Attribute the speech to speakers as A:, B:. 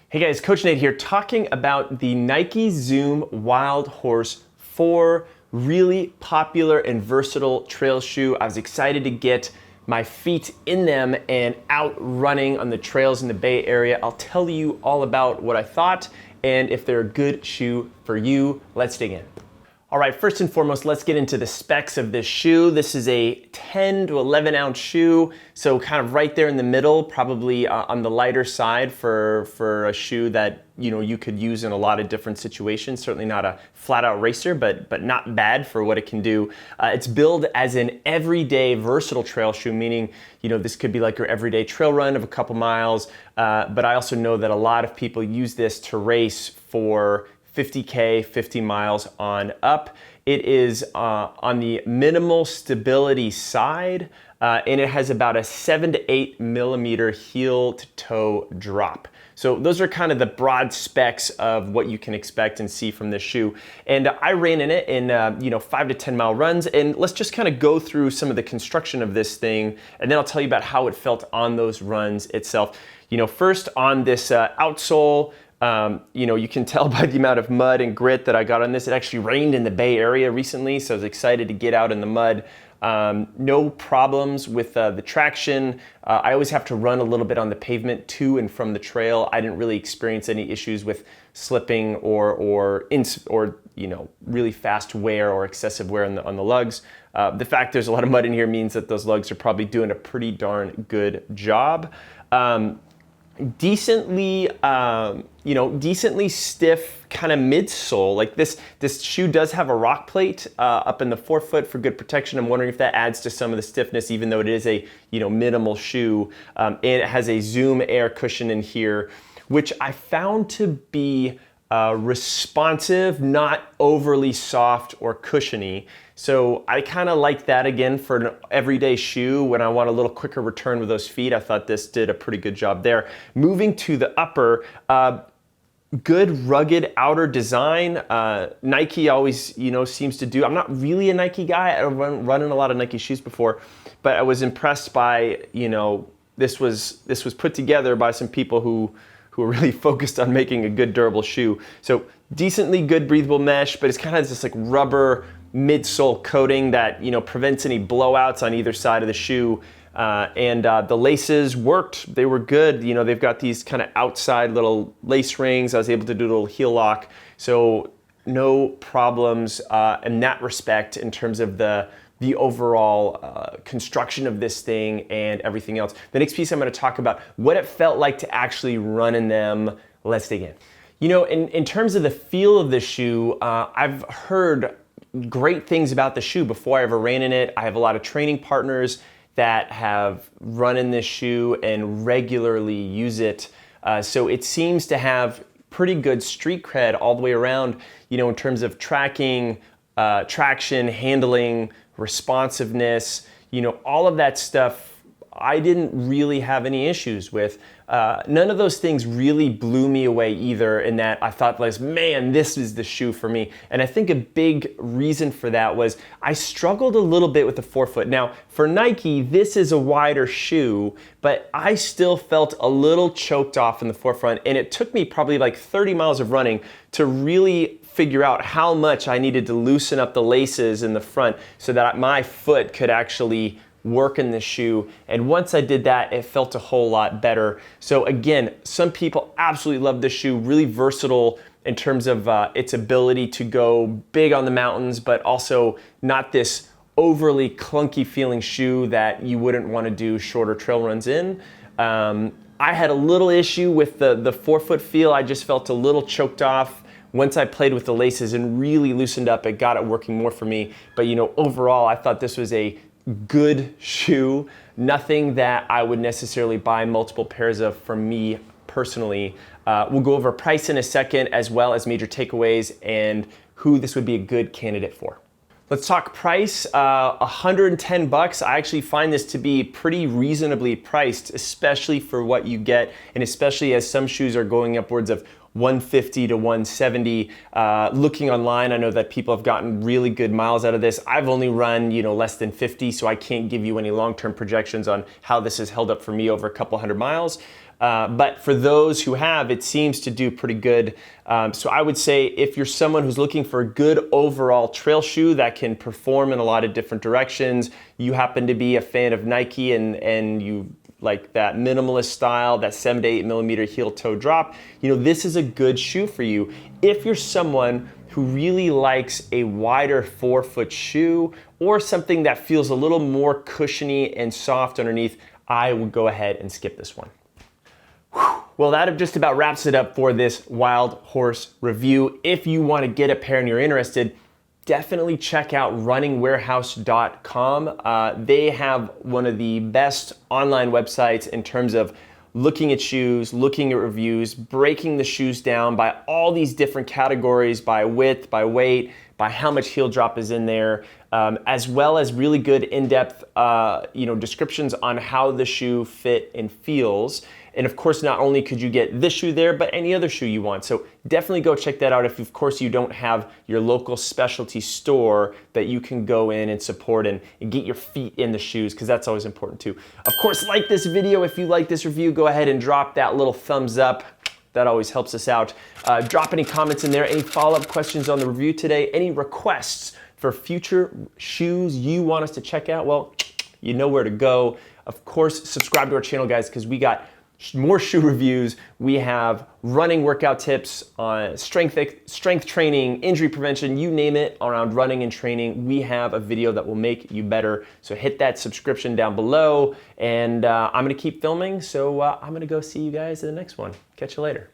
A: Hey guys, Coach Nate here talking about the Nike Zoom Wildhorse 4, really popular and versatile trail shoe. I was excited to get my feet in them and out running on the trails in the Bay Area. I'll tell you all about what I thought and if they're a good shoe for you. Let's dig in. All right, first and foremost, let's get into the specs of this shoe. This is a 10 to 11 ounce shoe, so kind of right there in the middle, probably on the lighter side for a shoe that you could use in a lot of different situations. Certainly not a flat out racer, but not bad for what it can do. It's billed as an everyday versatile trail shoe, meaning this could be like your everyday trail run of a couple miles, but I also know that a lot of people use this to race for 50K, 50 miles on up. It is on the minimal stability side, and it has about a 7 to 8 millimeter heel to toe drop. So those are kind of the broad specs of what you can expect and see from this shoe. And I ran in it in 5 to 10 mile runs, and let's just kind of go through some of the construction of this thing, and then I'll tell you about how it felt on those runs itself. First on this outsole, you can tell by the amount of mud and grit that I got on this. It actually rained in the Bay Area recently, so I was excited to get out in the mud. No problems with the traction. I always have to run a little bit on the pavement to and from the trail. I didn't really experience any issues with slipping or really fast wear or excessive wear on the lugs. The fact there's a lot of mud in here means that those lugs are probably doing a pretty darn good job. Decently stiff kind of midsole. Like this shoe does have a rock plate up in the forefoot for good protection. I'm wondering if that adds to some of the stiffness, even though it is a minimal shoe. And it has a Zoom air cushion in here, which I found to be responsive, not overly soft or cushiony. So I kind of like that again for an everyday shoe when I want a little quicker return with those feet. I thought this did a pretty good job there. Moving to the upper, good rugged outer design. Nike always seems to do. I'm not really a Nike guy. I've run in a lot of Nike shoes before, but I was impressed by this was put together by some people who are really focused on making a good durable shoe. So decently good breathable mesh, but it's kind of this like rubber midsole coating that prevents any blowouts on either side of the shoe. And the laces worked. They were good. They've got these kind of outside little lace rings. I was able to do a little heel lock. So no problems in that respect in terms of the overall construction of this thing and everything else. The next piece I'm going to talk about what it felt like to actually run in them. Let's dig in. In terms of the feel of the shoe, I've heard great things about the shoe before I ever ran in it. I have a lot of training partners that have run in this shoe and regularly use it. So it seems to have pretty good street cred all the way around, in terms of tracking, traction, handling, responsiveness, all of that stuff I didn't really have any issues with. None of those things really blew me away either, in that I thought, man, this is the shoe for me. And I think a big reason for that was I struggled a little bit with the forefoot. Now, for Nike, this is a wider shoe, but I still felt a little choked off in the forefront, and it took me probably like 30 miles of running to really figure out how much I needed to loosen up the laces in the front so that my foot could actually work in the shoe. And once I did that, it felt a whole lot better. So again, some people absolutely love this shoe, really versatile in terms of its ability to go big on the mountains, but also not this overly clunky feeling shoe that you wouldn't want to do shorter trail runs in. I had a little issue with the forefoot feel. I just felt a little choked off. Once I played with the laces and really loosened up, it got it working more for me. But overall, I thought this was a good shoe, nothing that I would necessarily buy multiple pairs of for me personally. We'll go over price in a second, as well as major takeaways and who this would be a good candidate for. Let's talk price. 110 bucks. I actually find this to be pretty reasonably priced, especially for what you get, and especially as some shoes are going upwards of 150 to 170. Looking online, I know that people have gotten really good miles out of this. I've only run, less than 50, so I can't give you any long-term projections on how this has held up for me over a couple hundred miles. But for those who have, it seems to do pretty good. So I would say if you're someone who's looking for a good overall trail shoe that can perform in a lot of different directions, you happen to be a fan of Nike and you like that minimalist style, that 7 to 8 millimeter heel toe drop, this is a good shoe for you. If you're someone who really likes a wider forefoot shoe or something that feels a little more cushiony and soft underneath, I would go ahead and skip this one. Well, that just about wraps it up for this Wildhorse review. If you want to get a pair and you're interested, definitely check out runningwarehouse.com. They have one of the best online websites in terms of looking at shoes, looking at reviews, breaking the shoes down by all these different categories, by width, by weight, by how much heel drop is in there, as well as really good in-depth descriptions on how the shoe fit and feels. And of course, not only could you get this shoe there, but any other shoe you want. So definitely go check that out if, of course, you don't have your local specialty store that you can go in and support and get your feet in the shoes, because that's always important too. Of course, like this video. If you like this review, go ahead and drop that little thumbs up. That always helps us out. Drop any comments in there, any follow-up questions on the review today, any requests for future shoes you want us to check out, well, you know where to go. Of course, subscribe to our channel, guys, because we got more shoe reviews. We have running workout tips on strength training, injury prevention, you name it, around running and training. We have a video that will make you better. So hit that subscription down below, and I'm gonna keep filming, so I'm gonna go see you guys in the next one. Catch you later.